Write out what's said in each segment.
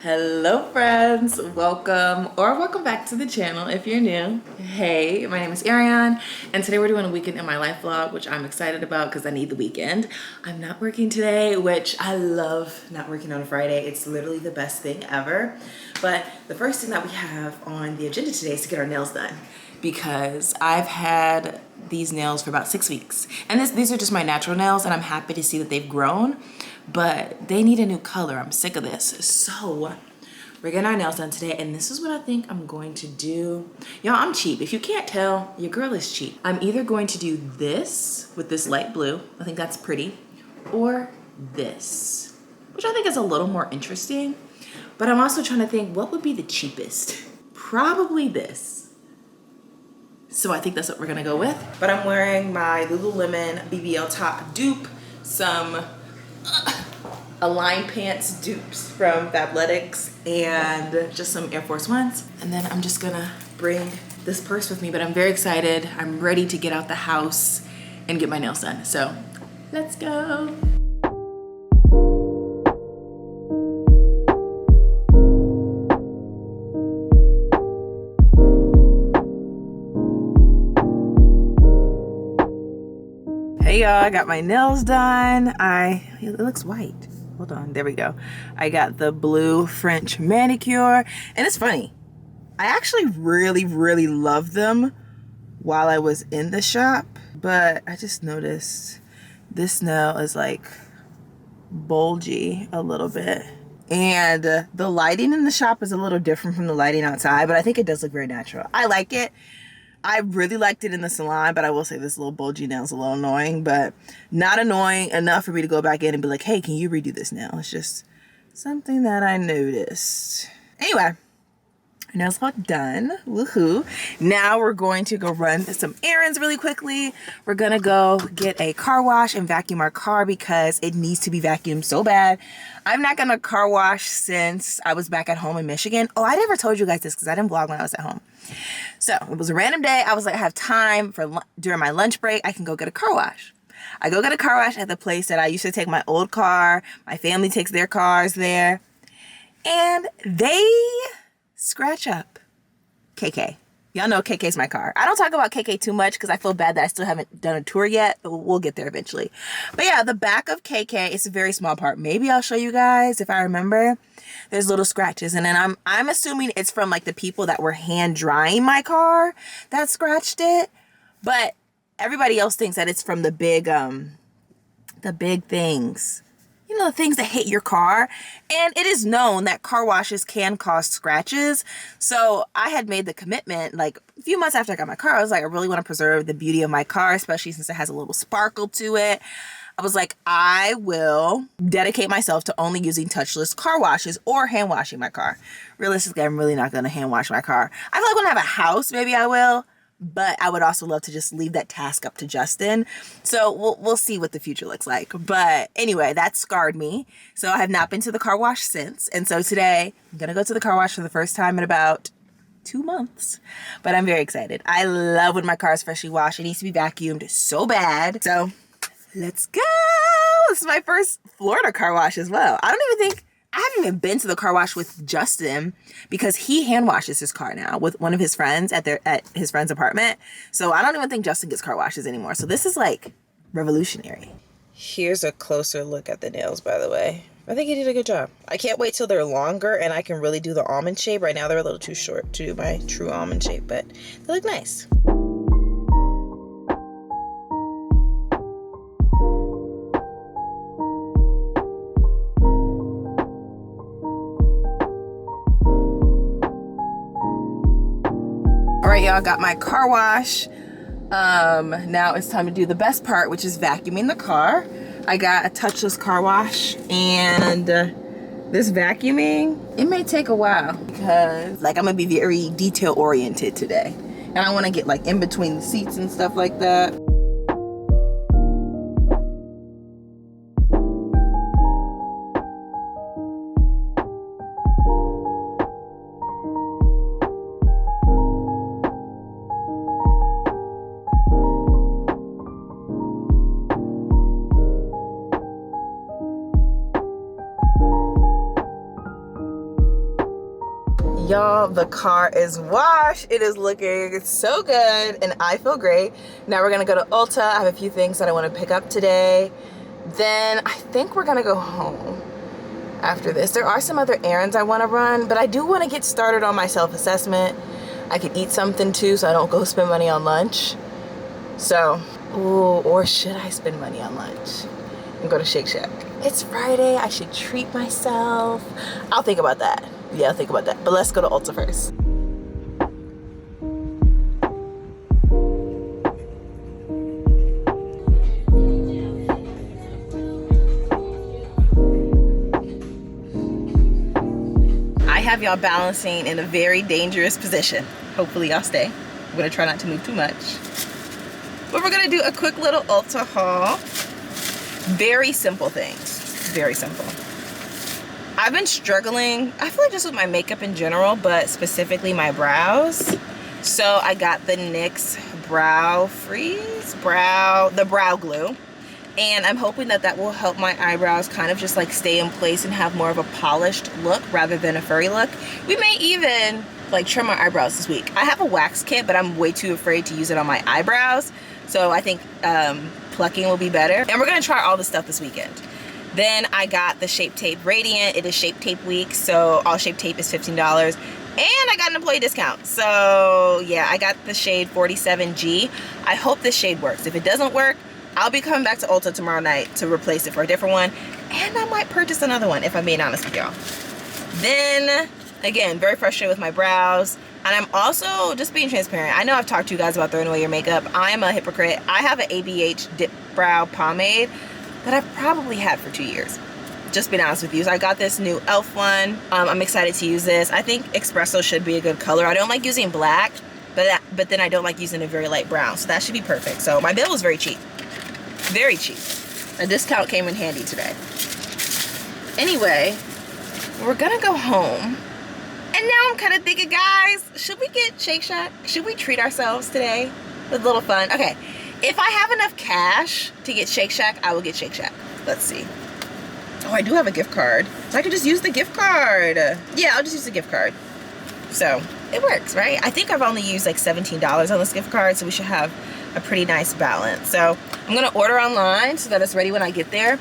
Hello friends, welcome back to the channel if you're new. Hey, my name is Ariane and today we're doing a weekend in my life vlog, which I'm excited about because I need the weekend. I'm not working today, which I love not working on a Friday. It's literally the best thing ever. But the first thing that we have on the agenda today is to get our nails done because I've had these nails for about 6 weeks. And these are just my natural nails and I'm happy to see that they've grown, but they need a new color. I'm sick of this. So we're getting our nails done today and this is what I think I'm going to do. Y'all, I'm cheap. If you can't tell, your girl is cheap. I'm either going to do this with this light blue, I think that's pretty, or this, which I think is a little more interesting. But I'm also trying to think what would be the cheapest. Probably this. So I think that's what we're gonna go with. But I'm wearing my Lululemon BBL top dupe, some Align pants dupes from Fabletics, and just some Air Force Ones. And then I'm just gonna bring this purse with me, but I'm very excited. I'm ready to get out the house and get my nails done. So let's go. Hey y'all, I got my nails done. It looks white. Hold on, there we go. I got the blue French manicure, and it's funny. I actually really loved them while I was in the shop, but I just noticed this nail is like bulgy a little bit. And the lighting in the shop is a little different from the lighting outside, but I think it does look very natural. I like it. I really liked it in the salon, but I will say this little bulgy nail is a little annoying, but not annoying enough for me to go back in and be like, hey, can you redo this nail? It's just something that I noticed. Anyway, our nails all done. Woohoo. Now we're going to go run some errands really quickly. We're going to go get a car wash and vacuum our car because it needs to be vacuumed so bad. I've not gotten a car wash since I was back at home in Michigan. Oh, I never told you guys this because I didn't vlog when I was at home. So it was a random day. I was like, I have time during my lunch break. I can go get a car wash. I go get a car wash at the place that I used to take my old car. My family takes their cars there. And they scratch up KK. Y'all know KK's my car. I don't talk about KK too much because I feel bad that I still haven't done a tour yet, but we'll get there eventually. But yeah, the back of KK is a very small part. Maybe I'll show you guys if I remember. There's little scratches, and then I'm assuming it's from like the people that were hand drying my car that scratched it. But everybody else thinks that it's from the big things. You know, the things that hit your car. And it is known that car washes can cause scratches. So I had made the commitment like a few months after I got my car. I was like, I really want to preserve the beauty of my car, especially since it has a little sparkle to it. I was like, I will dedicate myself to only using touchless car washes or hand washing my car. Realistically, I'm really not going to hand wash my car. I feel like when I have a house, maybe I will. But I would also love to just leave that task up to Justin. So we'll see what the future looks like. But anyway, that scarred me. So I have not been to the car wash since. And so today I'm going to go to the car wash for the first time in about 2 months. But I'm very excited. I love when my car is freshly washed. It needs to be vacuumed so bad. So let's go. This is my first Florida car wash as well. I haven't even been to the car wash with Justin because he hand washes his car now with one of his friends at his friend's apartment. So I don't even think Justin gets car washes anymore. So this is like revolutionary. Here's a closer look at the nails, by the way. I think he did a good job. I can't wait till they're longer and I can really do the almond shape. Right now they're a little too short to do my true almond shape, but they look nice. All right, y'all, got my car wash. Now it's time to do the best part, which is vacuuming the car. I got a touchless car wash, and this vacuuming, it may take a while because like I'm gonna be very detail oriented today. And I wanna get like in between the seats and stuff like that. Y'all, the car is washed. It is looking so good and I feel great. Now we're gonna go to Ulta. I have a few things that I want to pick up today. Then I think we're gonna go home after this. There are some other errands I want to run, but I do want to get started on my self-assessment. I could eat something too so I don't go spend money on lunch. So, ooh, or should I spend money on lunch and go to Shake Shack? It's Friday, I should treat myself. I'll think about that. Yeah, I'll think about that. But let's go to Ulta first. I have y'all balancing in a very dangerous position. Hopefully y'all stay. I'm gonna try not to move too much. But we're gonna do a quick little Ulta haul. Very simple things, very simple. I've been struggling, I feel like just with my makeup in general, but specifically my brows. So I got the NYX Brow Freeze, the brow glue. And I'm hoping that that will help my eyebrows kind of just like stay in place and have more of a polished look rather than a furry look. We may even like trim my eyebrows this week. I have a wax kit, but I'm way too afraid to use it on my eyebrows. So I think plucking will be better. And we're gonna try all this stuff this weekend. Then I got the Shape Tape Radiant. It is Shape Tape week, so all Shape Tape is $15. And I got an employee discount. So yeah, I got the shade 47G. I hope this shade works. If it doesn't work, I'll be coming back to Ulta tomorrow night to replace it for a different one. And I might purchase another one if I'm being honest with y'all. Then, again, very frustrated with my brows. And I'm also just being transparent. I know I've talked to you guys about throwing away your makeup. I am a hypocrite. I have an ABH Dip Brow Pomade that I've probably had for 2 years. Just being honest with you. So I got this new e.l.f. one. I'm excited to use this. I think espresso should be a good color. I don't like using black, but then I don't like using a very light brown. So that should be perfect. So my bill was very cheap. Very cheap. A discount came in handy today. Anyway, we're gonna go home. And now I'm kind of thinking, guys, should we get Shake Shack? Should we treat ourselves today with a little fun? Okay, if I have enough cash to get Shake Shack, I will get Shake Shack. Let's see. Oh, I do have a gift card. So I could just use the gift card. Yeah, I'll just use the gift card. So it works, right? I think I've only used like $17 on this gift card, so we should have a pretty nice balance. So I'm gonna order online so that it's ready when I get there.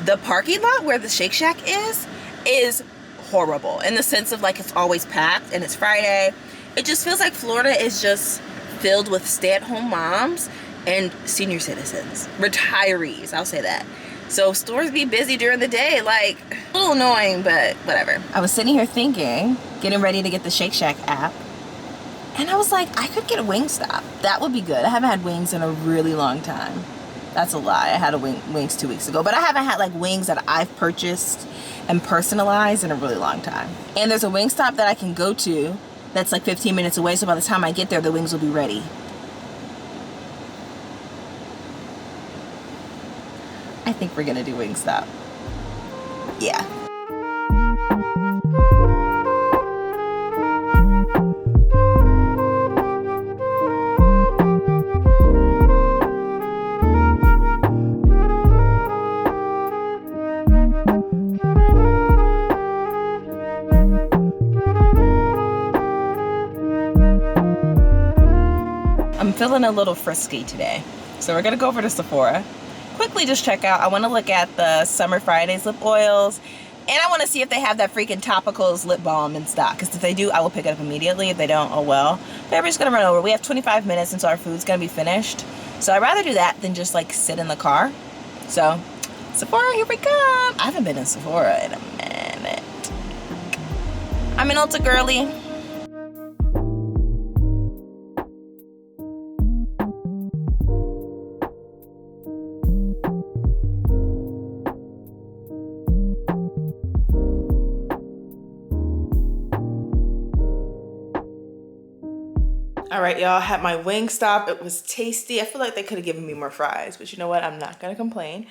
The parking lot where the Shake Shack is horrible in the sense of like it's always packed and it's Friday. It just feels like Florida is just filled with stay-at-home moms and senior citizens, retirees, I'll say that. So stores be busy during the day, like a little annoying, but whatever. I was sitting here thinking, getting ready to get the Shake Shack app, and I was like, I could get a Wingstop. That would be good. I haven't had wings in a really long time. That's a lie. I had wings 2 weeks ago, but I haven't had like wings that I've purchased and personalized in a really long time. And there's a Wingstop that I can go to that's like 15 minutes away, so by the time I get there, the wings will be ready. I think we're gonna do Wingstop. Yeah. I'm feeling a little frisky today. So we're gonna go over to Sephora. Quickly just check out, I wanna look at the Summer Fridays lip oils, and I wanna see if they have that freaking Topicals lip balm in stock, because if they do, I will pick it up immediately. If they don't, oh well. But we're just gonna run over. We have 25 minutes until our food's gonna be finished. So I'd rather do that than just like sit in the car. So, Sephora, here we come. I haven't been in Sephora in a minute. I'm an Ulta girly. All right, y'all, had my Wingstop. It was tasty. I feel like they could have given me more fries, but you know what? I'm not gonna complain.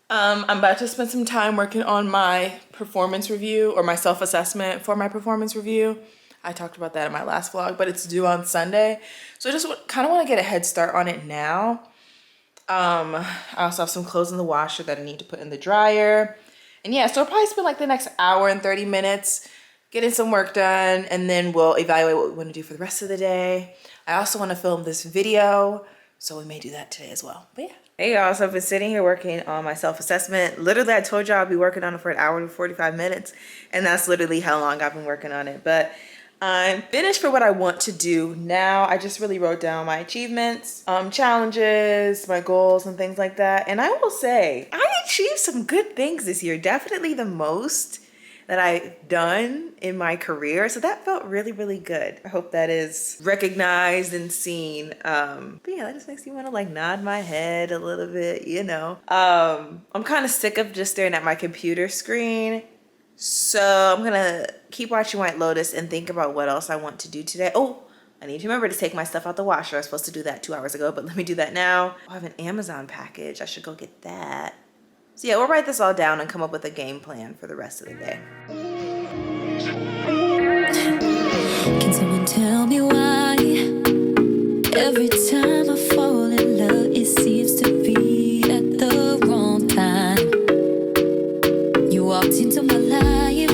I'm about to spend some time working on my performance review, or my self-assessment for my performance review. I talked about that in my last vlog, but it's due on Sunday. So I just kind of want to get a head start on it now. I also have some clothes in the washer that I need to put in the dryer. And yeah, so I'll probably spend like the next hour and 30 minutes getting some work done, and then we'll evaluate what we want to do for the rest of the day. I also want to film this video, so we may do that today as well. But yeah. Hey y'all, so I've been sitting here working on my self-assessment. Literally, I told y'all I'll be working on it for an hour and 45 minutes, and that's literally how long I've been working on it. But I'm finished for what I want to do now. I just really wrote down my achievements, challenges, my goals, and things like that. And I will say, I achieved some good things this year. Definitely the most that I've done in my career. So that felt really, really good. I hope that is recognized and seen. But yeah, that just makes me want to like nod my head a little bit, you know. I'm kind of sick of just staring at my computer screen. So I'm gonna keep watching White Lotus and think about what else I want to do today. Oh, I need to remember to take my stuff out the washer. I was supposed to do that 2 hours ago, but let me do that now. I have an Amazon package. I should go get that. So yeah, we'll write this all down and come up with a game plan for the rest of the day. Can someone tell me why every time I fall in love it seems to be at the wrong time? You walked into my life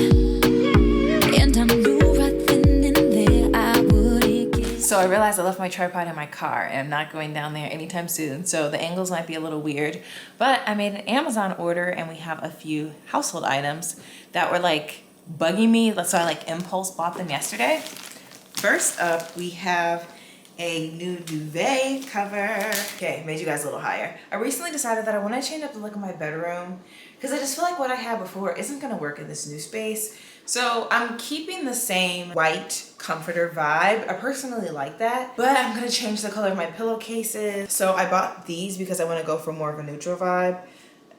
and I knew right then and there I wouldn't get. So I realized I left my tripod in my car and I'm not going down there anytime soon, so the angles might be a little weird, but I made an Amazon order and we have a few household items that were like bugging me, so I like impulse bought them yesterday. First up, we have a new duvet cover. Okay, made you guys a little higher. I recently decided that I want to change up the look of my bedroom because I just feel like what I had before isn't going to work in this new space. So I'm keeping the same white comforter vibe. I personally like that, but I'm going to change the color of my pillowcases. So I bought these because I want to go for more of a neutral vibe.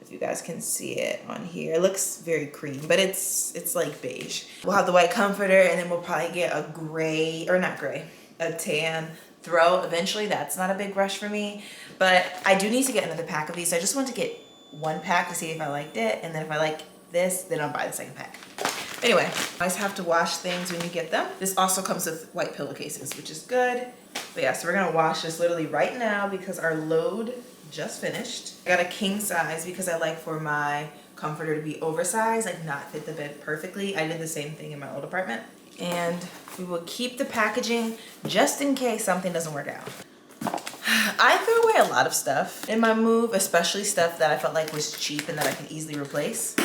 If you guys can see it on here, it looks very cream, but it's like beige. We'll have the white comforter and then we'll probably get a gray, or not gray, a tan throw eventually. That's not a big rush for me, but I do need to get another pack of these. So I just want to get one pack to see if I liked it, and then if I like this, then I'll buy the second pack. Anyway, I always have to wash things when you get them. This also comes with white pillowcases, which is good. But yeah, so we're gonna wash this literally right now because our load just finished. I got a king size because I like for my comforter to be oversized, like not fit the bed perfectly. I did the same thing in my old apartment. And we will keep the packaging just in case something doesn't work out. I threw away a lot of stuff in my move, especially stuff that I felt like was cheap and that I could easily replace.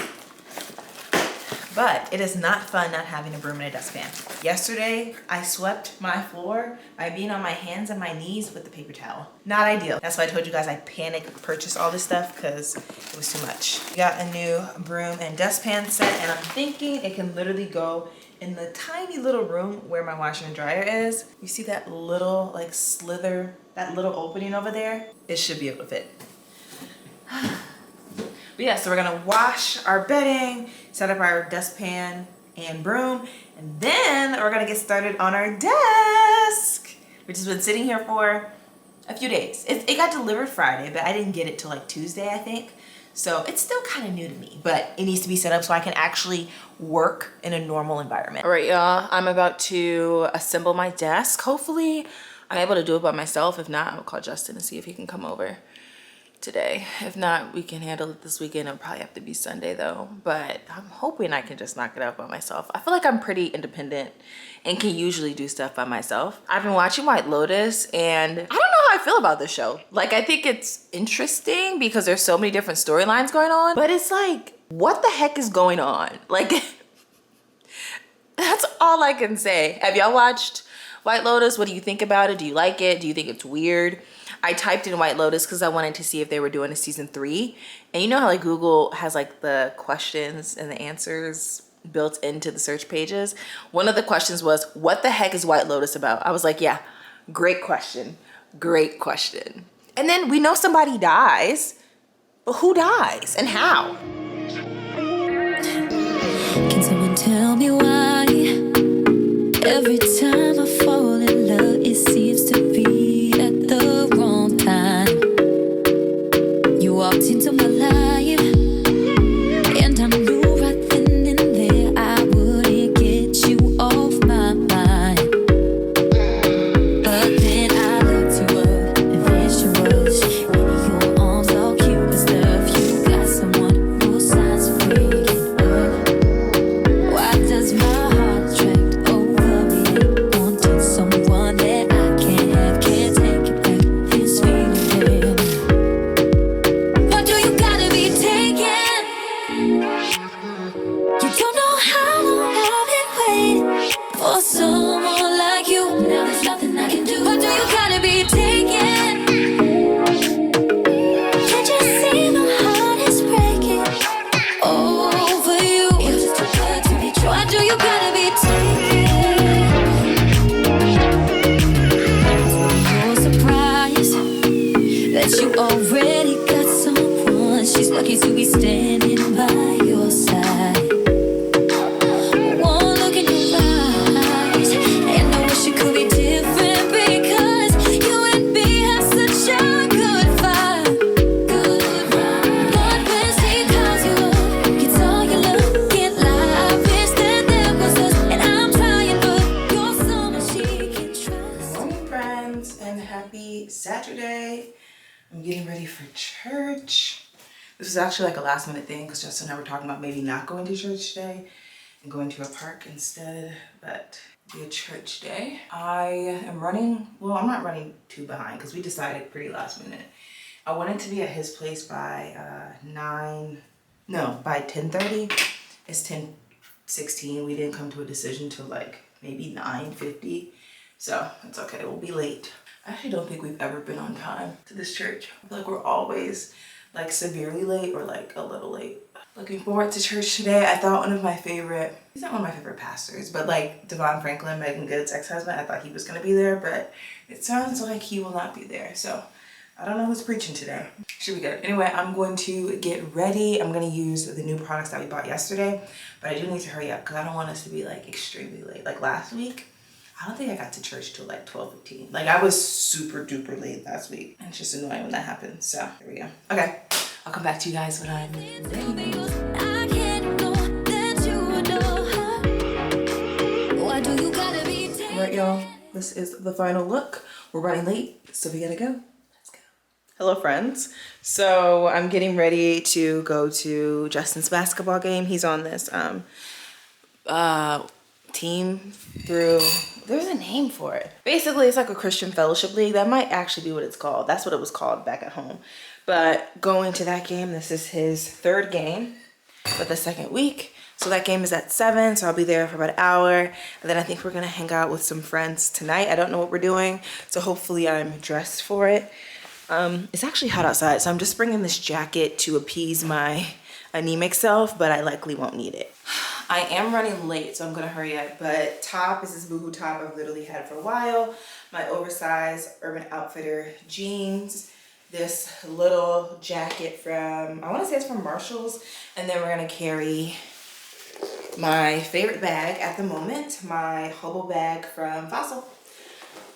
But it is not fun not having a broom and a dustpan. Yesterday, I swept my floor by being on my hands and my knees with the paper towel. Not ideal. That's why I told you guys I panicked purchased all this stuff because it was too much. Got a new broom and dustpan set, and I'm thinking it can literally go in the tiny little room where my washer and dryer is. You see that little like slither, that little opening over there? It should be able to fit. But yeah, so we're gonna wash our bedding, set up our dustpan and broom, and then we're gonna get started on our desk, which has been sitting here for a few days. It got delivered Friday, but I didn't get it till like Tuesday, I think. So it's still kind of new to me, but it needs to be set up so I can actually work in a normal environment. All right, y'all, I'm about to assemble my desk. Hopefully I'm able to do it by myself. If not, I'll call Justin and see if he can come over today. If not, we can handle it this weekend. It'll probably have to be Sunday though, but I'm hoping I can just knock it out by myself. I feel like I'm pretty independent and can usually do stuff by myself. I've been watching White Lotus and I don't know how I feel about this show. Like, I think it's interesting because there's so many different storylines going on, but it's like, what the heck is going on? Like, that's all I can say. Have y'all watched White Lotus? What do you think about it? Do you like it? Do you think it's weird? I typed in White Lotus because I wanted to see if they were doing a season 3. And you know how like Google has like the questions and the answers built into the search pages? One of the questions was, what the heck is White Lotus about? I was like, yeah, great question. Great question. And then we know somebody dies, but who dies and how? Can someone tell me why every time I fall in love it seems to be at the wrong time? You walked into my life and I knew right then and there I wouldn't get you off my mind. But then I looked you up and there she was in your arms all cute and stuff. You got someone who signs for breaking up. for someone like you. Now there's nothing I can do. Or do you gotta be taken? Can't you see my heart is breaking over you? You're just too good to be true. Why do you gotta be taken? You're surprised that you already got someone. She's lucky to be standing by your side. One look in your eyes, and I wish it could be different because you and me have such a good vibe. Good vibe. But when she calls you up, gets all you love, can't lie. I wish that there was us, and I'm trying, but you're someone she can trust. Morning, friends, and happy Saturday. I'm getting ready for church. This is actually like a last minute thing because Justin and I were talking about maybe not going to church today and going to a park instead, but it'll be a church day. I am running, well, I'm not running too behind because we decided pretty last minute. I wanted to be at his place by by 10:30. It's 10:16. We didn't come to a decision till like maybe 9:50. So it's okay, we'll be late. I actually don't think we've ever been on time to this church. I feel like we're always like severely late or like a little late. Looking forward to church today. I thought he's not one of my favorite pastors, but like Devon Franklin, Megan Good's ex-husband, I thought he was gonna be there, but it sounds like he will not be there. So I don't know who's preaching today. Should be good. Anyway, I'm going to get ready. I'm gonna use the new products that we bought yesterday, but I do need to hurry up because I don't want us to be like extremely late. Like last week, I don't think I got to church till like 12:15. Like I was super duper late last week. And it's just annoying when that happens. So here we go. Okay, I'll come back to you guys when I'm ready. I can't know that you adore her. Why do you gotta be taken? All right, y'all, this is the final look. We're running late, so we gotta go. Let's go. Hello, friends. So I'm getting ready to go to Justin's basketball game. He's on this team through, there's a name for it. Basically, it's like a Christian fellowship league. That might actually be what it's called. That's what it was called back at home. But going to that game, this is his third game for the second week. So that game is at 7, so I'll be there for about an hour. And then I think we're gonna hang out with some friends tonight. I don't know what we're doing, so hopefully I'm dressed for it. It's actually hot outside, so I'm just bringing this jacket to appease my anemic self, but I likely won't need it. I am running late, so I'm gonna hurry up, but top is this boohoo top I've literally had for a while. My oversized Urban Outfitter jeans, this little jacket from, I wanna say it's from Marshall's, and then we're gonna carry my favorite bag at the moment, my hobo bag from Fossil.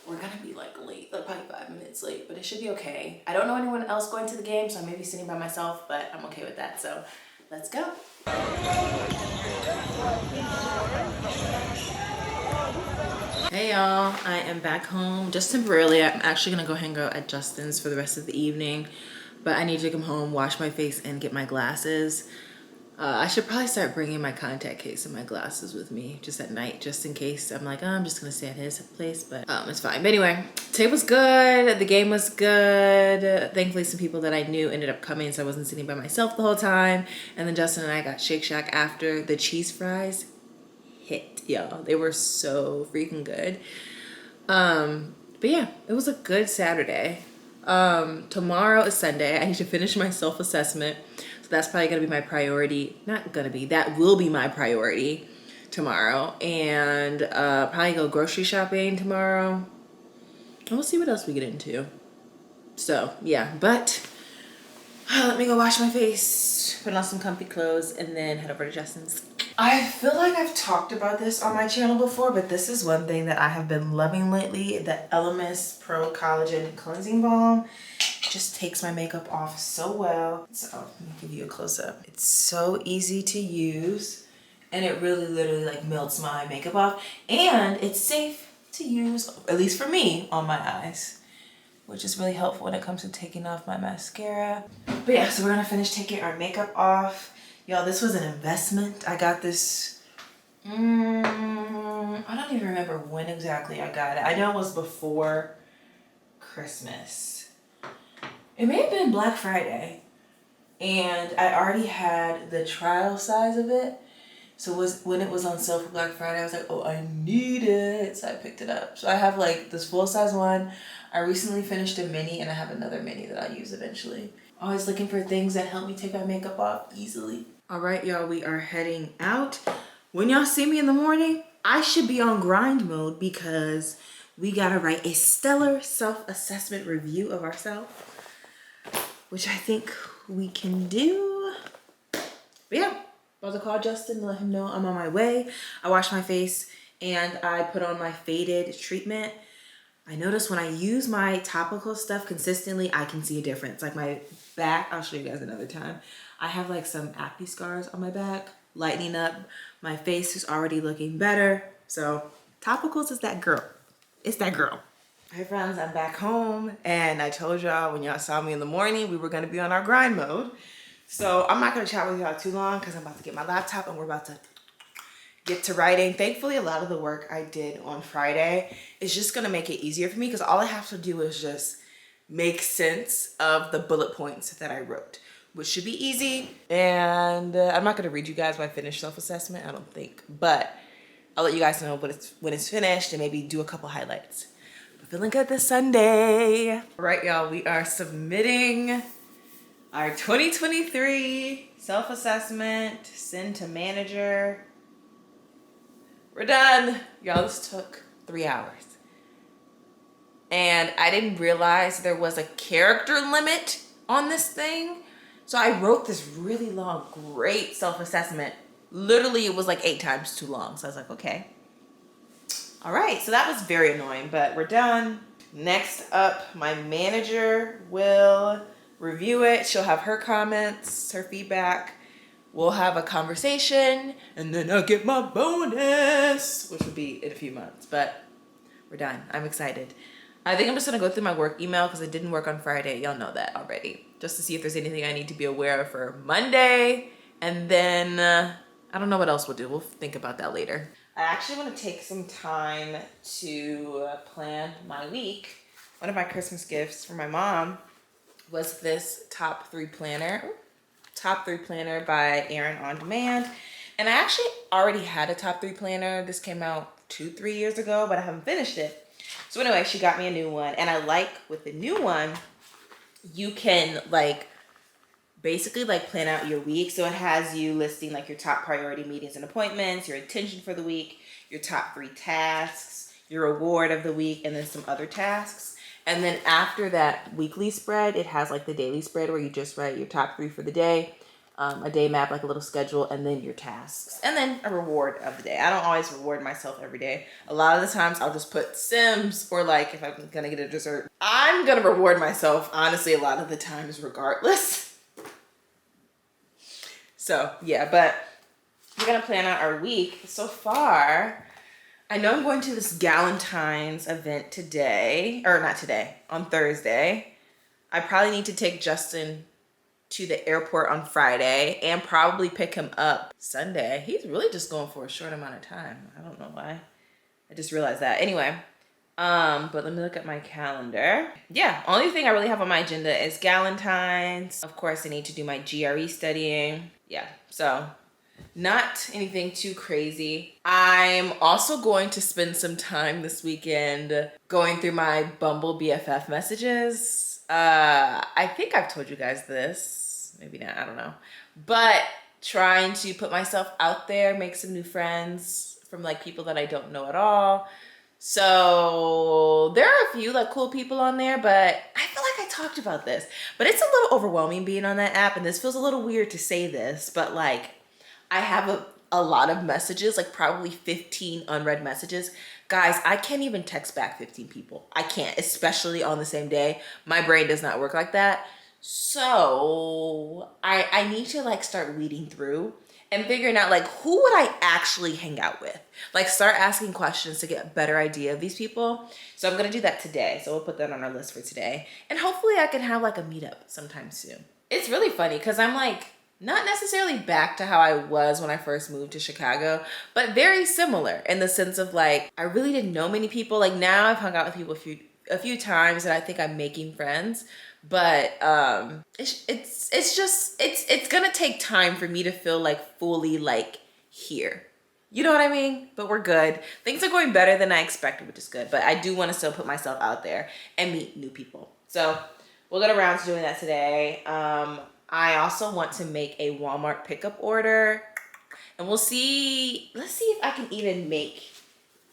We're gonna be like late, like probably 5 minutes late, but it should be okay. I don't know anyone else going to the game, so I may be sitting by myself, but I'm okay with that, so let's go. Hey y'all, I am back home just temporarily. I'm actually gonna go hang out at Justin's for the rest of the evening, but I need to come home, wash my face, and get my glasses. I should probably start bringing my contact case and my glasses with me just at night, just in case I'm like, oh, I'm just gonna stay at his place, but it's fine. But anyway, today was good, the game was good. Thankfully, some people that I knew ended up coming, so I wasn't sitting by myself the whole time. And then Justin and I got Shake Shack after. The cheese fries hit, y'all. They were so freaking good. But yeah, it was a good Saturday. Tomorrow is Sunday. I need to finish my self-assessment. So that's probably gonna be my priority. Not gonna be, that will be my priority tomorrow. And probably go grocery shopping tomorrow. And we'll see what else we get into. So yeah, but let me go wash my face, put on some comfy clothes, and then head over to Justin's. I feel like I've talked about this on my channel before, but this is one thing that I have been loving lately, the Elemis Pro Collagen Cleansing Balm. Just takes my makeup off so well. So let me give you a close-up. It's so easy to use, and it really literally like melts my makeup off, and it's safe to use, at least for me, on my eyes, which is really helpful when it comes to taking off my mascara. But yeah, so we're gonna finish taking our makeup off. Y'all, this was an investment. I got this, I don't even remember when exactly I got it. I know it was before Christmas. It may have been Black Friday, and I already had the trial size of it, So when it was on sale for Black Friday, I was like, oh, I need it. So I picked it up. So I have like this full size one. I recently finished a mini and I have another mini that I'll use eventually. Always looking for things that help me take my makeup off easily. All right, y'all, we are heading out. When y'all see me in the morning, I should be on grind mode because we gotta write a stellar self-assessment review of ourselves, which I think we can do. But yeah, about to call Justin to let him know I'm on my way. I washed my face and I put on my faded treatment. I notice when I use my topical stuff consistently, I can see a difference. Like my back, I'll show you guys another time. I have like some acne scars on my back, lightening up. My face is already looking better. So topicals is that girl. It's that girl. Hey friends, I'm back home and I told y'all when y'all saw me in the morning, we were gonna be on our grind mode. So I'm not gonna chat with y'all too long because I'm about to get my laptop and we're about to get to writing. Thankfully, a lot of the work I did on Friday is just gonna make it easier for me because all I have to do is just make sense of the bullet points that I wrote, which should be easy. And I'm not gonna read you guys my finished self-assessment, I don't think, but I'll let you guys know when it's finished and maybe do a couple highlights. But feeling good this Sunday. All right, y'all, we are submitting our 2023 self-assessment, send to manager. We're done. Y'all, this took 3 hours. And I didn't realize there was a character limit on this thing. So I wrote this really long, great self-assessment. Literally, it was like 8 times too long. So I was like, okay. All right, so that was very annoying, but we're done. Next up, my manager will review it. She'll have her comments, her feedback. We'll have a conversation and then I'll get my bonus, which will be in a few months, but we're done. I'm excited. I think I'm just gonna go through my work email because it didn't work on Friday. Y'all know that already. Just to see if there's anything I need to be aware of for Monday. And then I don't know what else we'll do. We'll think about that later. I actually want to take some time to plan my week. One of my Christmas gifts for my mom was this top 3 planner. Top 3 planner by Erin On Demand. And I actually already had a top 3 planner. This came out 2-3 years ago, but I haven't finished it. So anyway, she got me a new one. And I like with the new one, you can like basically like plan out your week. So it has you listing like your top priority meetings and appointments, your intention for the week, your top 3 tasks, your reward of the week, and then some other tasks. And then after that weekly spread, it has like the daily spread where you just write your top 3 for the day, a day map, like a little schedule, and then your tasks, and then a reward of the day. I don't always reward myself every day. A lot of the times I'll just put Sims, or like if I'm gonna get a dessert, I'm gonna reward myself, honestly, a lot of the times regardless. So yeah, but we're gonna plan out our week. So far, I know I'm going to this Galentine's event today, or not today, on Thursday. I probably need to take Justin to the airport on Friday and probably pick him up Sunday. He's really just going for a short amount of time. I don't know why. I just realized that. Anyway, but let me look at my calendar. Yeah, only thing I really have on my agenda is Galentine's. Of course, I need to do my GRE studying. Yeah, so not anything too crazy. I'm also going to spend some time this weekend going through my Bumble BFF messages. I think I've told you guys this. Maybe not, I don't know. But trying to put myself out there, make some new friends from like people that I don't know at all. So there are a few like cool people on there, but I feel like I talked about this. But it's a little overwhelming being on that app, and this feels a little weird to say this, but like I have a lot of messages, like probably 15 unread messages. Guys, I can't even text back 15 people. I can't, especially on the same day. My brain does not work like that. So I need to like start weeding through and figuring out like who would I actually hang out with? Like start asking questions to get a better idea of these people. So I'm gonna do that today. So we'll put that on our list for today. And hopefully I can have like a meetup sometime soon. It's really funny because I'm like, not necessarily back to how I was when I first moved to Chicago, but very similar in the sense of like, I really didn't know many people. Like now I've hung out with people a few times and I think I'm making friends, but it's gonna take time for me to feel like fully like here. You know what I mean? But we're good. Things are going better than I expected, which is good. But I do want to still put myself out there and meet new people. So we'll get around to doing that today. I also want to make a Walmart pickup order. And we'll see. Let's see if I can even make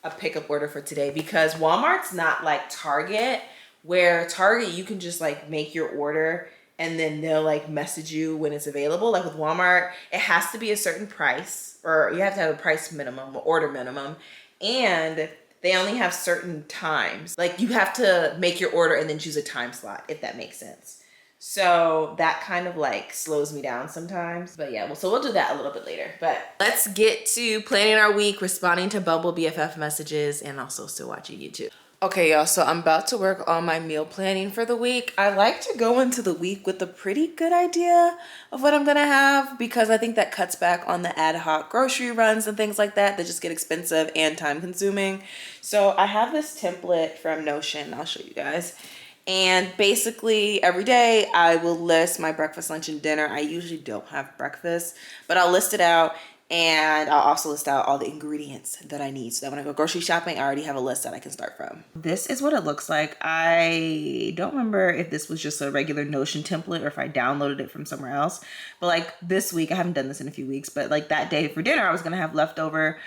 a pickup order for today, because Walmart's not like Target, where Target you can just like make your order and then they'll like message you when it's available. Like with Walmart, it has to be a certain price, or you have to have a price minimum, order minimum, and they only have certain times. Like you have to make your order and then choose a time slot, if that makes sense. So that kind of like slows me down sometimes. But yeah, well, so we'll do that a little bit later. But let's get to planning our week, responding to Bumble BFF messages, and also still watching YouTube. Okay, y'all, so I'm about to work on my meal planning for the week. I like to go into the week with a pretty good idea of what I'm gonna have, because I think that cuts back on the ad hoc grocery runs and things like that that just get expensive and time consuming. So I have this template from Notion. I'll show you guys. And basically every day I will list my breakfast, lunch, and dinner. I usually don't have breakfast, but I'll list it out, and I'll also list out all the ingredients that I need, so that when I go grocery shopping, I already have a list that I can start from. This is what it looks like. I don't remember if this was just a regular Notion template or if I downloaded it from somewhere else. But like this week, I haven't done this in a few weeks, but like that day for dinner, I was gonna have leftover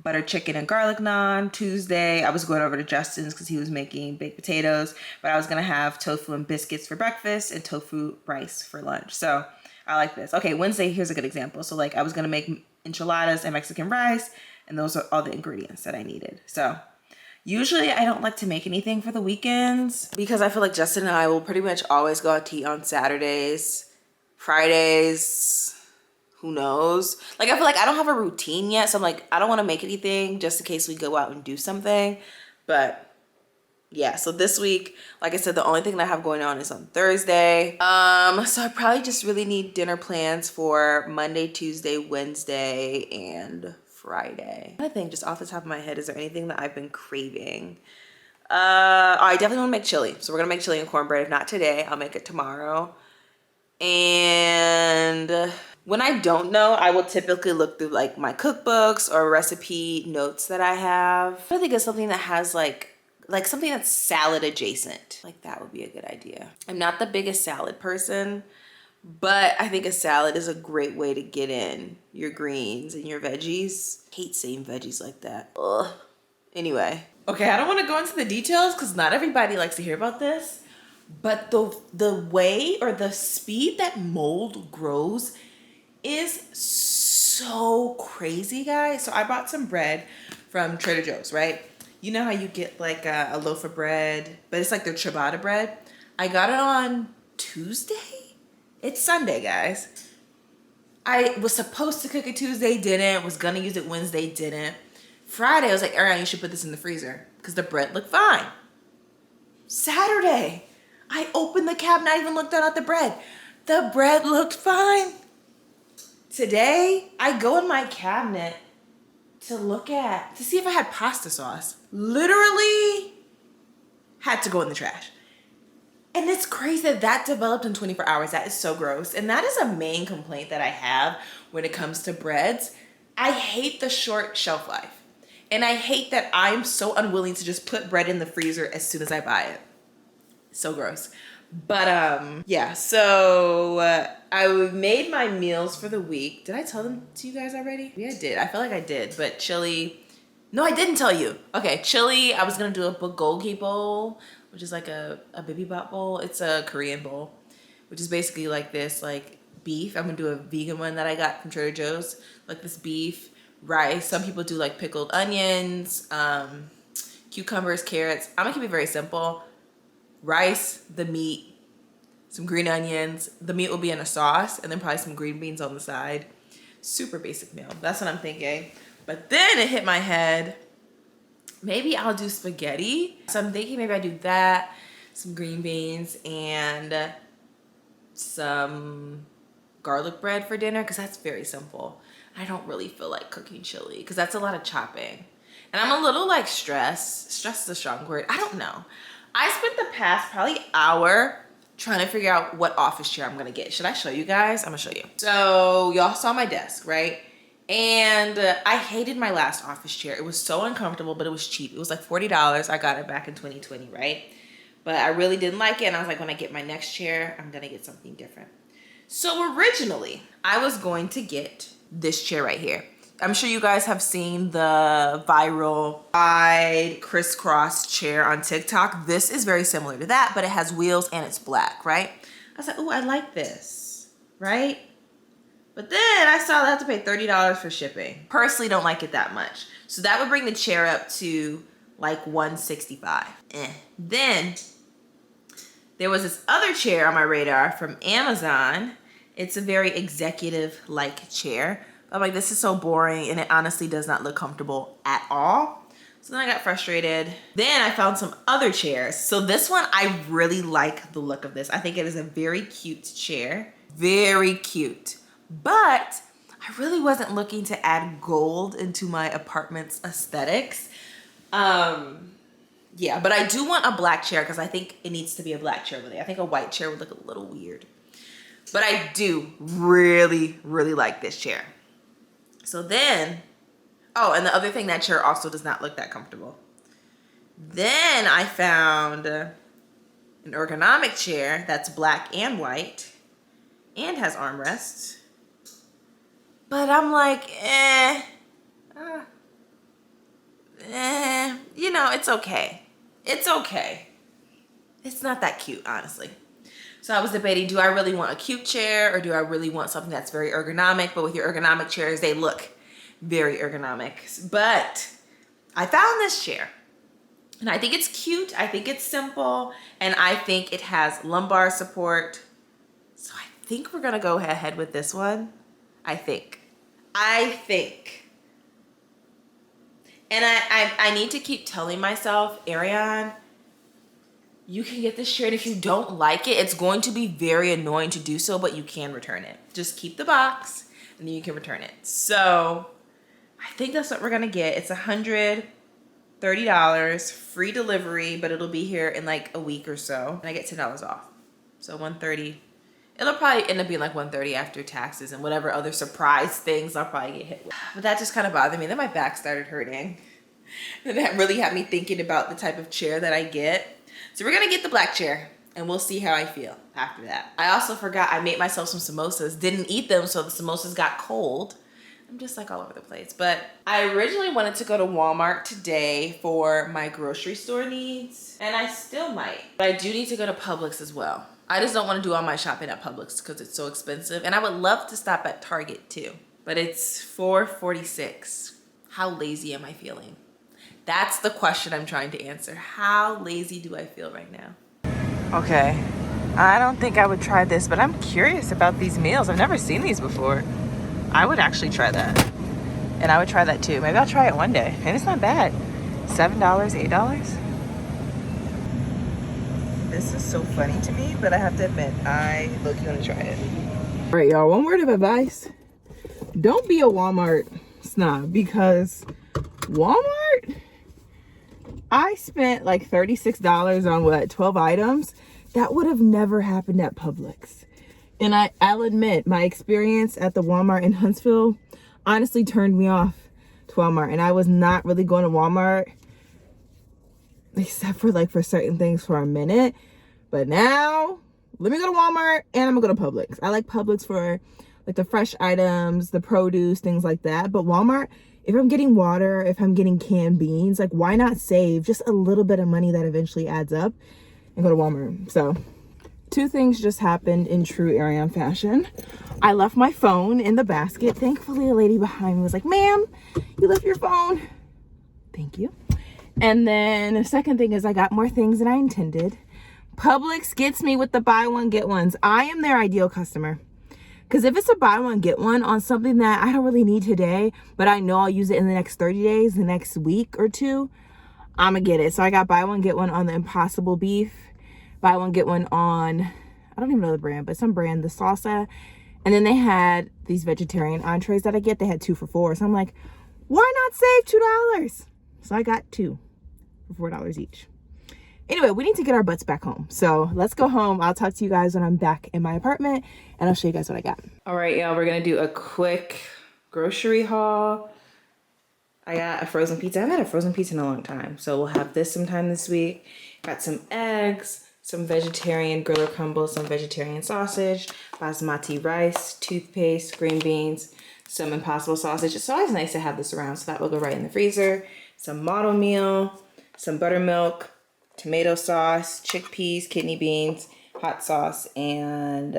butter chicken and garlic naan. Tuesday, I was going over to Justin's because he was making baked potatoes, but I was gonna have tofu and biscuits for breakfast and tofu rice for lunch. So I like this. Okay, Wednesday, here's a good example. So like I was gonna make enchiladas and Mexican rice, and those are all the ingredients that I needed. So usually I don't like to make anything for the weekends because I feel like Justin and I will pretty much always go out to eat on Saturdays, Fridays, who knows? Like I feel like I don't have a routine yet, so I'm like, I don't want to make anything just in case we go out and do something. But yeah, so this week, like I said, the only thing that I have going on is on Thursday. So I probably just really need dinner plans for Monday, Tuesday, Wednesday, and Friday. I think just off the top of my head, is there anything that I've been craving? I definitely want to make chili. So we're gonna make chili and cornbread. If not today, I'll make it tomorrow. And when I don't know, I will typically look through like my cookbooks or recipe notes that I have. I think it's something that has like something that's salad adjacent. Like that would be a good idea. I'm not the biggest salad person, but I think a salad is a great way to get in your greens and your veggies. I hate saying veggies like that. Ugh. Anyway. Okay, I don't want to go into the details because not everybody likes to hear about this, but the way or the speed that mold grows is so crazy, guys. So I bought some bread from Trader Joe's, right? You know how you get like a loaf of bread, but it's like their ciabatta bread. I got it on Tuesday. It's Sunday, guys. I was supposed to cook it Tuesday, didn't. Was gonna use it Wednesday, didn't. Friday, I was like, Ariane, you should put this in the freezer because the bread looked fine. Saturday, I opened the cabinet, I even looked down at the bread. The bread looked fine. Today, I go in my cabinet to see if I had pasta sauce. Literally had to go in the trash. And it's crazy that developed in 24 hours. That is so gross. And that is a main complaint that I have when it comes to breads. I hate the short shelf life. And I hate that I'm so unwilling to just put bread in the freezer as soon as I buy it. So gross. But yeah, so I made my meals for the week. Did I tell them to you guys already? Yeah, I did. I feel like I did, but chili. No, I didn't tell you. Okay, chili. I was gonna do a bulgogi bowl, which is like a bibimbap bowl. It's a Korean bowl, which is basically like this, like beef. I'm gonna do a vegan one that I got from Trader Joe's, like this beef, rice. Some people do like pickled onions, cucumbers, carrots. I'm gonna keep it very simple. Rice, the meat, some green onions. The meat will be in a sauce, and then probably some green beans on the side. Super basic meal. That's what I'm thinking. But then it hit my head, maybe I'll do spaghetti. So I'm thinking maybe I do that, some green beans, and some garlic bread for dinner, because that's very simple. I don't really feel like cooking chili because that's a lot of chopping. And I'm a little like stressed. Stress is a strong word. I don't know. I spent the past probably hour trying to figure out what office chair I'm gonna get. Should I show you guys? I'm gonna show you. So y'all saw my desk, right? And I hated my last office chair. It was so uncomfortable, but it was cheap. It was like $40. I got it back in 2020, right? But I really didn't like it. And I was like, when I get my next chair, I'm going to get something different. So originally, I was going to get this chair right here. I'm sure you guys have seen the viral wide crisscross chair on TikTok. This is very similar to that, but it has wheels and it's black, right? I was like, oh, I like this, right? But then I saw that I have to pay $30 for shipping. Personally, don't like it that much. So that would bring the chair up to like $165. Then there was this other chair on my radar from Amazon. It's a very executive-like chair. I'm like, this is so boring, and it honestly does not look comfortable at all. So then I got frustrated. Then I found some other chairs. So this one, I really like the look of this. I think it is a very cute chair. Very cute. But I really wasn't looking to add gold into my apartment's aesthetics. Yeah, but I do want a black chair because I think it needs to be a black chair with it. I think a white chair would look a little weird. But I do really, really like this chair. So then, oh, and the other thing, that chair also does not look that comfortable. Then I found an ergonomic chair that's black and white and has armrests. But I'm like, you know, it's okay. It's okay. It's not that cute, honestly. So I was debating, do I really want a cute chair or do I really want something that's very ergonomic? But with your ergonomic chairs, they look very ergonomic. But I found this chair and I think it's cute. I think it's simple and I think it has lumbar support. So I think we're gonna go ahead with this one. I think. And I need to keep telling myself, Ariane, you can get this chair, and if you don't like it, it's going to be very annoying to do so, but you can return it. Just keep the box, and then you can return it. So I think that's what we're gonna get. It's $130, free delivery, but it'll be here in like a week or so, and I get $10 off. So $130. It'll probably end up being like $130 after taxes and whatever other surprise things I'll probably get hit with. But that just kind of bothered me. Then my back started hurting. And that really had me thinking about the type of chair that I get. So we're gonna get the black chair and we'll see how I feel after that. I also forgot I made myself some samosas, didn't eat them, so the samosas got cold. I'm just like all over the place. But I originally wanted to go to Walmart today for my grocery store needs, and I still might. But I do need to go to Publix as well. I just don't want to do all my shopping at Publix because it's so expensive. And I would love to stop at Target too. But it's $4.46. How lazy am I feeling? That's the question I'm trying to answer. How lazy do I feel right now? Okay. I don't think I would try this, but I'm curious about these meals. I've never seen these before. I would actually try that. And I would try that too. Maybe I'll try it one day. And it's not bad. $7, $8. This is so funny to me, but I have to admit, I look want to try it. All right, y'all, one word of advice. Don't be a Walmart snob, because Walmart, I spent like $36 on what, 12 items? That would have never happened at Publix. And I'll admit, my experience at the Walmart in Huntsville honestly turned me off to Walmart. And I was not really going to Walmart except for like for certain things for a minute. But now, let me go to Walmart and I'm gonna go to Publix. I like Publix for like the fresh items, the produce, things like that. But Walmart, if I'm getting water, if I'm getting canned beans, like why not save just a little bit of money that eventually adds up and go to Walmart? So, two things just happened in true Ariane fashion. I left my phone in the basket. Thankfully, a lady behind me was like, ma'am, you left your phone. Thank you. And then the second thing is I got more things than I intended. Publix gets me with the buy one, get ones. I am their ideal customer. Because if it's a buy one, get one on something that I don't really need today, but I know I'll use it in the next 30 days, the next week or two, I'm going to get it. So I got buy one, get one on the Impossible Beef. Buy one, get one on, I don't even know the brand, but some brand, the salsa. And then they had these vegetarian entrees that I get. They had 2 for $4. So I'm like, why not save $2? So I got 2 for $4 each. Anyway, we need to get our butts back home. So let's go home. I'll talk to you guys when I'm back in my apartment and I'll show you guys what I got. All right, y'all, we're gonna do a quick grocery haul. I got a frozen pizza. I haven't had a frozen pizza in a long time, so we'll have this sometime this week. Got some eggs, some vegetarian griller crumble, some vegetarian sausage, basmati rice, toothpaste, green beans, some Impossible sausage. It's always nice to have this around, so that will go right in the freezer. Some model meal, some buttermilk, tomato sauce, chickpeas, kidney beans, hot sauce, and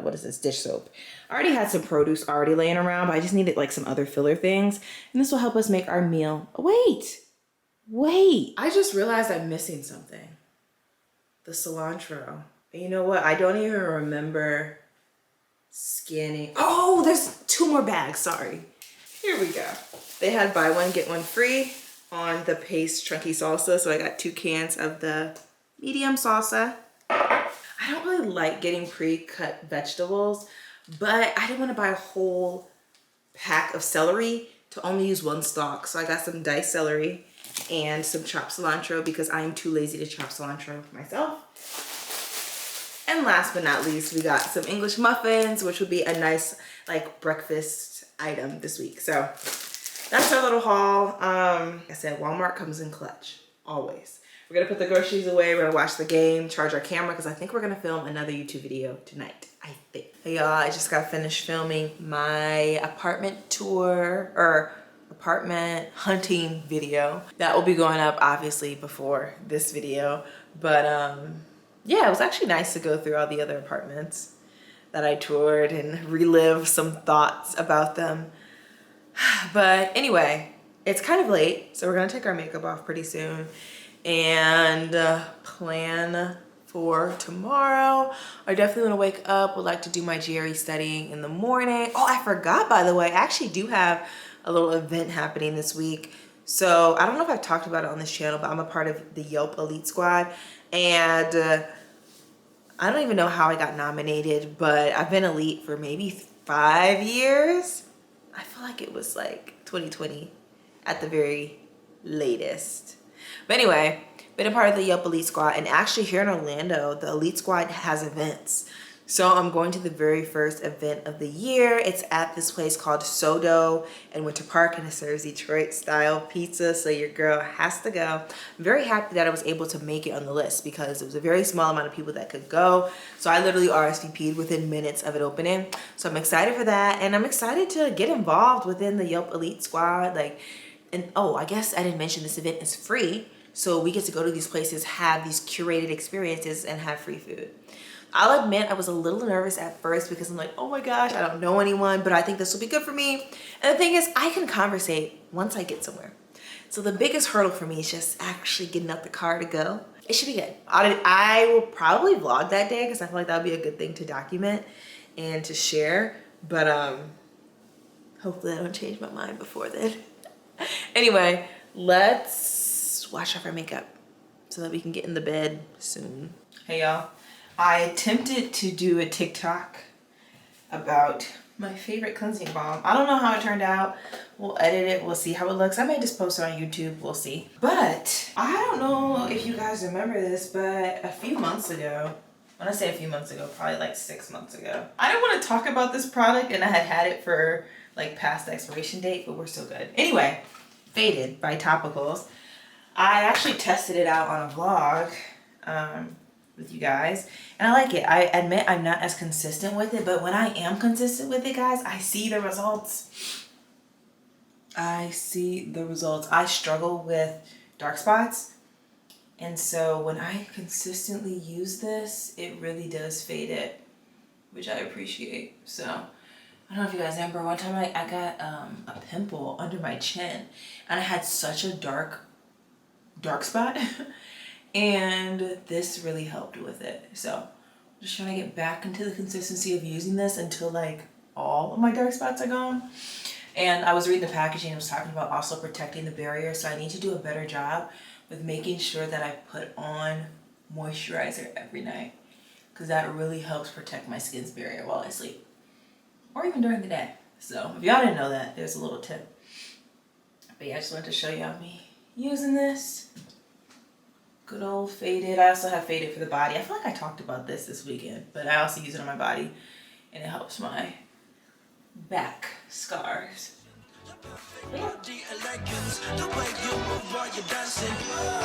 what is this? Dish soap. I already had some produce already laying around, but I just needed like some other filler things. And this will help us make our meal. Wait. I just realized I'm missing something. The cilantro. And you know what? I don't even remember scanning. Oh, there's 2 more bags. Sorry. Here we go. They had buy one, get one free on the paste chunky salsa. So I got 2 cans of the medium salsa. I don't really like getting pre-cut vegetables, but I didn't want to buy a whole pack of celery to only use 1 stalk. So I got some diced celery and some chopped cilantro because I am too lazy to chop cilantro myself. And last but not least, we got some English muffins, which would be a nice like breakfast item this week. So that's our little haul. Like I said, Walmart comes in clutch, always. We're gonna put the groceries away, we're gonna watch the game, charge our camera, because I think we're gonna film another YouTube video tonight, I think. Hey y'all, I just got finished filming my apartment tour, or apartment hunting video. That will be going up obviously before this video. But yeah, it was actually nice to go through all the other apartments that I toured and relive some thoughts about them. But anyway, it's kind of late, so we're gonna take our makeup off pretty soon and plan for tomorrow. I definitely want to wake up, would like to do my GRE studying in the morning. Oh, I forgot, by the way, I actually do have a little event happening this week. So I don't know if I've talked about it on this channel, but I'm a part of the Yelp Elite Squad, and I don't even know how I got nominated, but I've been elite for maybe 5 years. I feel like it was like 2020 at the very latest. But anyway, been a part of the Yelp Elite Squad, and actually here in Orlando, the Elite Squad has events. So I'm going to the very first event of the year. It's at this place called Sodo in Winter Park, and it serves Detroit style pizza. So your girl has to go. I'm very happy that I was able to make it on the list because it was a very small amount of people that could go. So I literally RSVP'd within minutes of it opening. So I'm excited for that, and I'm excited to get involved within the Yelp Elite Squad. And oh, I guess I didn't mention this event is free. So we get to go to these places, have these curated experiences, and have free food. I'll admit I was a little nervous at first because I'm like, oh my gosh, I don't know anyone, but I think this will be good for me. And the thing is, I can conversate once I get somewhere. So the biggest hurdle for me is just actually getting out the car to go. It should be good. I will probably vlog that day because I feel like that would be a good thing to document and to share. But hopefully I don't change my mind before then. Anyway, let's wash off our makeup so that we can get in the bed soon. Hey y'all. I attempted to do a TikTok about my favorite cleansing balm. I don't know how it turned out. We'll edit it. We'll see how it looks. I may just post it on YouTube. We'll see. But I don't know if you guys remember this, but a few months ago, when I say a few months ago, probably like 6 months ago, I didn't want to talk about this product, and I had it for like past expiration date, but we're still good. Anyway, Faded by Topicals. I actually tested it out on a vlog with you guys, and I like it. I admit I'm not as consistent with it, but when I am consistent with it, guys, I see the results. I struggle with dark spots, and so when I consistently use this, it really does fade it, which I appreciate. So I don't know if you guys remember, one time I got a pimple under my chin, and I had such a dark spot. And this really helped with it. So I'm just trying to get back into the consistency of using this until like all of my dark spots are gone. And I was reading the packaging, it was talking about also protecting the barrier. So I need to do a better job with making sure that I put on moisturizer every night, because that really helps protect my skin's barrier while I sleep, or even during the day. So if y'all didn't know that, there's a little tip. But yeah, I just wanted to show y'all me using this. Good old Faded. I also have Faded for the body. I feel like I talked about this weekend, but I also use it on my body, and it helps my back scars. The elegance, the way you move while you're dancing.